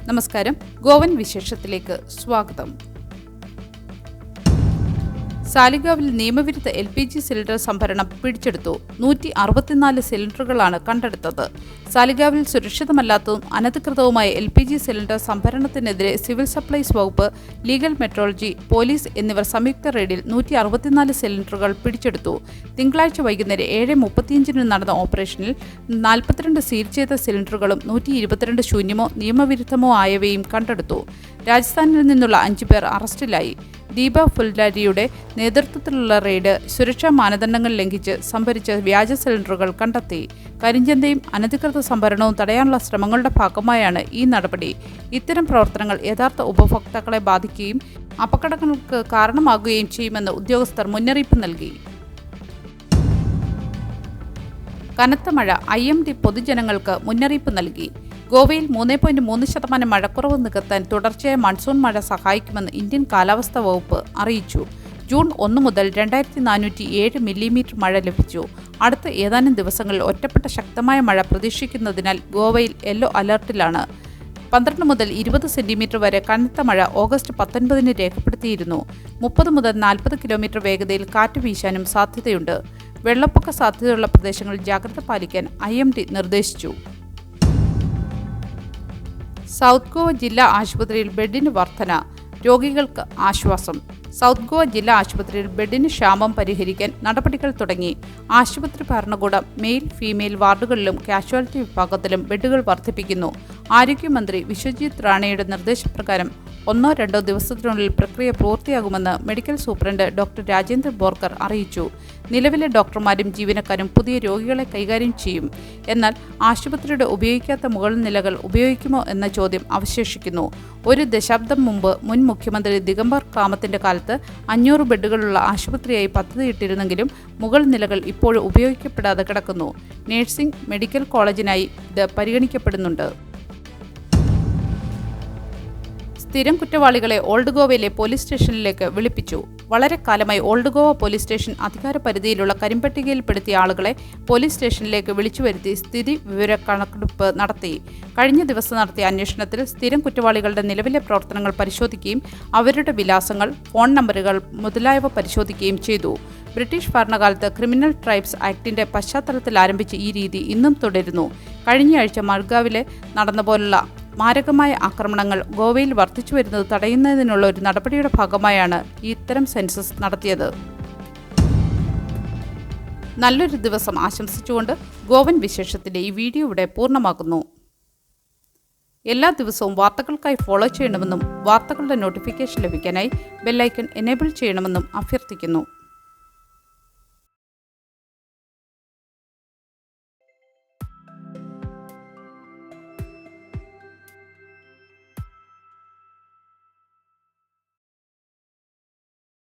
നമസ്കാരം, ഗോവൻ വിശേഷത്തിലേക്ക് സ്വാഗതം. സാലിഗാവിൽ നിയമവിരുദ്ധ LPG സിലിണ്ടർ സംഭരണം പിടിച്ചെടുത്തു. 164 സിലിണ്ടറുകളാണ് കണ്ടെടുത്തത്. സാലിഗാവിൽ സുരക്ഷിതമല്ലാത്തതും അനധികൃതവുമായ LPG സിലിണ്ടർ സംഭരണത്തിനെതിരെ സിവിൽ സപ്ലൈസ് വകുപ്പ്, ലീഗൽ മെട്രോളജി, പോലീസ് എന്നിവർ സംയുക്ത റെയ്ഡിൽ 164 സിലിണ്ടറുകൾ പിടിച്ചെടുത്തു. തിങ്കളാഴ്ച വൈകുന്നേരം 7:35 നടന്ന ഓപ്പറേഷനിൽ 42 സീൽ ചെയ്ത സിലിണ്ടറുകളും 122 ശൂന്യമോ നിയമവിരുദ്ധമോ ആയവയും കണ്ടെടുത്തു. രാജസ്ഥാനിൽ നിന്നുള്ള 5 പേർ അറസ്റ്റിലായി. ദീപ ഫുൽഡാരിയുടെ നേതൃത്വത്തിലുള്ള റെയ്ഡ് സുരക്ഷാ മാനദണ്ഡങ്ങൾ ലംഘിച്ച് സംഭരിച്ച വ്യാജ സിലിണ്ടറുകൾ കണ്ടെത്തി. കരിഞ്ചന്തയും അനധികൃത സംഭരണവും തടയാനുള്ള ശ്രമങ്ങളുടെ ഭാഗമായാണ് ഈ നടപടി. ഇത്തരം പ്രവർത്തനങ്ങൾ യഥാർത്ഥ ഉപഭോക്താക്കളെ ബാധിക്കുകയും അപകടങ്ങൾക്ക് കാരണമാകുകയും ചെയ്യുമെന്ന് ഉദ്യോഗസ്ഥർ മുന്നറിയിപ്പ് നൽകി. കനത്ത മഴ IMD പൊതുജനങ്ങൾക്ക് മുന്നറിയിപ്പ് നൽകി. ഗോവയിൽ 3.3% മഴക്കുറവ് നികത്താൻ തുടർച്ചയായ മൺസൂൺ മഴ സഹായിക്കുമെന്ന് ഇന്ത്യൻ കാലാവസ്ഥാ വകുപ്പ് അറിയിച്ചു. ജൂൺ 1 മുതൽ 2407 മില്ലിമീറ്റർ മഴ ലഭിച്ചു. അടുത്ത ഏതാനും ദിവസങ്ങളിൽ ഒറ്റപ്പെട്ട ശക്തമായ മഴ പ്രതീക്ഷിക്കുന്നതിനാൽ ഗോവയിൽ യെല്ലോ അലർട്ടിലാണ്. 12 മുതൽ 20 സെന്റിമീറ്റർ വരെ കനത്ത മഴ ഓഗസ്റ്റ് 19 രേഖപ്പെടുത്തിയിരുന്നു. 30 മുതൽ 40 കിലോമീറ്റർ വേഗതയിൽ കാറ്റ് വീശാനും സാധ്യതയുണ്ട്. വെള്ളപ്പൊക്ക സാധ്യതയുള്ള പ്രദേശങ്ങളിൽ ജാഗ്രത പാലിക്കാൻ IMD നിർദ്ദേശിച്ചു. സൗത്ത് ഗോവ ജില്ലാ ആശുപത്രിയിൽ ബെഡിന് വർധന, രോഗികൾക്ക് ആശ്വാസം. സൗത്ത് ഗോവ ജില്ലാ ആശുപത്രിയിൽ ബെഡിന് ക്ഷാമം പരിഹരിക്കാൻ നടപടികൾ തുടങ്ങി. ആശുപത്രി ഭരണകൂടം മെയിൽ, ഫീമെയിൽ വാർഡുകളിലും കാഷ്വാലിറ്റി വിഭാഗത്തിലും ബെഡുകൾ വർദ്ധിപ്പിക്കുന്നു. ആരോഗ്യമന്ത്രി വിശ്വജിത് റാണയുടെ നിർദ്ദേശപ്രകാരം 1-2 ദിവസത്തിനുള്ളിൽ പ്രക്രിയ പൂർത്തിയാകുമെന്ന് medical superintendent doctor Rajendra Borkar അറിയിച്ചു. നിലവിലെ ഡോക്ടർമാരും ജീവനക്കാരും പുതിയ രോഗികളെ കൈകാര്യം ചെയ്യും. എന്നാൽ ആശുപത്രിയുടെ ഉപയോഗിക്കാത്ത മുകൾ നിലകൾ ഉപയോഗിക്കുമോ എന്ന ചോദ്യം അവശേഷിക്കുന്നു. 1 ദശാബ്ദം മുമ്പ് മുൻ മുഖ്യമന്ത്രി ദിഗംബർ കാമത്തിന്റെ കാലത്ത് 500 ബെഡുകളുള്ള ആശുപത്രിയായി പദ്ധതിയിട്ടിരുന്നെങ്കിലും മുകൾ നിലകൾ ഇപ്പോഴും ഉപയോഗിക്കപ്പെടാതെ കിടക്കുന്നു. നഴ്സിംഗ് മെഡിക്കൽ കോളേജിനായി ഇത് പരിഗണിക്കപ്പെടുന്നുണ്ട്. സ്ഥിരം കുറ്റവാളികളെ ഓൾഡ് ഗോവയിലെ പോലീസ് സ്റ്റേഷനിലേക്ക് വിളിപ്പിച്ചു. വളരെ കാലമായി ഓൾഡ് ഗോവ പോലീസ് സ്റ്റേഷൻ അധികാര പരിധിയിലുള്ള കരിമ്പട്ടികയിൽപ്പെടുത്തിയ ആളുകളെ പോലീസ് സ്റ്റേഷനിലേക്ക് വിളിച്ചു വരുത്തി സ്ഥിതി വിവര കണക്കെടുപ്പ് നടത്തി. കഴിഞ്ഞ ദിവസം നടത്തിയ അന്വേഷണത്തിൽ സ്ഥിരം കുറ്റവാളികളുടെ നിലവിലെ പ്രവർത്തനങ്ങൾ പരിശോധിക്കുകയും അവരുടെ വിലാസങ്ങൾ, ഫോൺ നമ്പറുകൾ മുതലായവ പരിശോധിക്കുകയും ചെയ്തു. ബ്രിട്ടീഷ് ഭരണകാലത്ത് ക്രിമിനൽ ട്രൈബ്സ് ആക്ടിന്റെ പശ്ചാത്തലത്തിൽ ആരംഭിച്ച ഈ രീതി ഇന്നും തുടരുന്നു. കഴിഞ്ഞയാഴ്ച മഡ്ഗാവിലെ നടന്ന പോലുള്ള മാരകമായ ആക്രമണങ്ങൾ ഗോവയിൽ വർദ്ധിച്ചു വരുന്നത് തടയുന്നതിനുള്ള ഒരു നടപടിയുടെ ഭാഗമായാണ് ഇത്തരം സെൻസസ് നടത്തിയത്. നല്ലൊരു ദിവസം ആശംസിച്ചുകൊണ്ട് ഗോവൻ വിശേഷത്തിന്റെ ഈ വീഡിയോ ഇവിടെ പൂർണ്ണമാകുന്നു. എല്ലാ ദിവസവും വാർത്തകൾക്കായി ഫോളോ ചെയ്യണമെന്നും വാർത്തകളുടെ നോട്ടിഫിക്കേഷൻ ലഭിക്കാനായി ബെല്ലൈക്കൺ എനേബിൾ ചെയ്യണമെന്നും അഭ്യർത്ഥിക്കുന്നു.